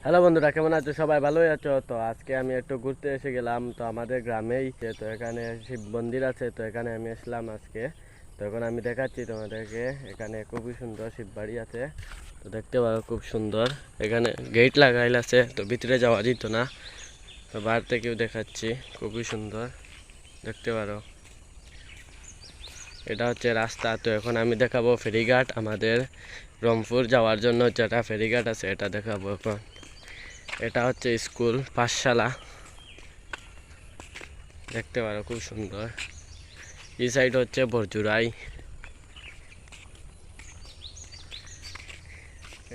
Hello বন্ধুরা, কেমন আছো? সবাই ভালোই আছো? তো আজকে আমি একটু ঘুরতে এসে গেলাম তো আমাদের গ্রামেই। তো এখানে শিব মন্দির আছে, তো এখানে আমি আসলাম আজকে। তো এখন আমি দেখাচ্ছি তোমাদেরকে, এখানে খুবই সুন্দর শিব বাড়ি আছে। তো দেখতে পারো খুব সুন্দর, এখানে গেট লাগাইল আছে, তো ভিতরে যাওয়া যেত না। তো বাইরে থেকেও দেখাচ্ছি, খুবই সুন্দর দেখতে পারো। এটা হচ্ছে রাস্তা। তো এখন আমি দেখাবো ফেরিঘাট, আমাদের রংপুর যাওয়ার জন্য যেটা ফেরিঘাট আছে এটা দেখাবো এখন। এটা হচ্ছে স্কুল পাঠশালা, দেখতে পারো খুব সুন্দর। এই সাইড হচ্ছে বরজুরাই,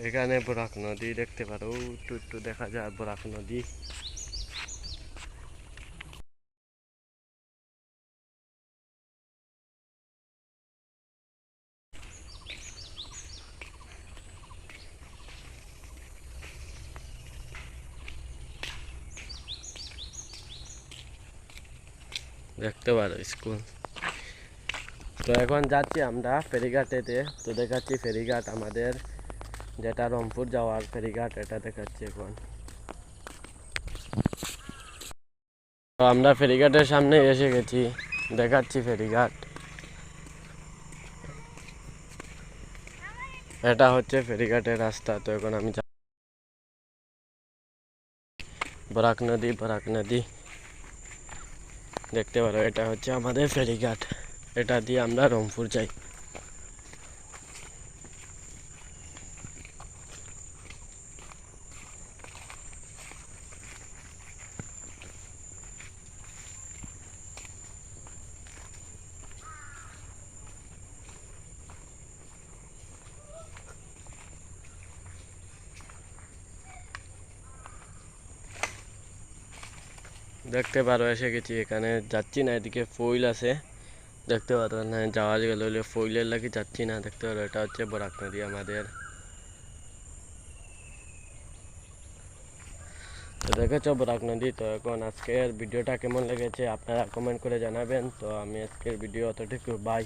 এখানে বরাক নদী দেখতে পারো, একটু একটু দেখা যায় বরাক নদী। দেখতে পারো স্কুল। তো এখন যাচ্ছি আমরা ফেরিঘাটেতে, তো দেখাচ্ছি ফেরিঘাট আমাদের যেটা রংপুর যাওয়ার ফেরিঘাট, এটা দেখাচ্ছি এখন। তো আমরা ফেরিঘাটের সামনে এসে গেছি, দেখাচ্ছি ফেরিঘাট। এটা হচ্ছে ফেরিঘাটের রাস্তা। তো এখন আমি বরাক নদী, বরাক নদী দেখতে পারো, এটা হচ্ছে আমাদের ফেরিঘাট, এটা দিয়ে আমরা রংপুর যাই। দেখতে পারো এসে গেছি, এখানে যাচ্ছি না, এদিকে ফইল আছে দেখতে পারো না, যাওয়া গেল হলে ফইলের লাগি যাচ্ছি না। দেখতে পারো এটা হচ্ছে বরাক নদী আমাদের। তো দেখেছো বরাক নদী। তো এখন আজকের ভিডিওটা কেমন লেগেছে আপনারা কমেন্ট করে জানাবেন। তো আমি আজকের ভিডিও অতটুকু, বাই।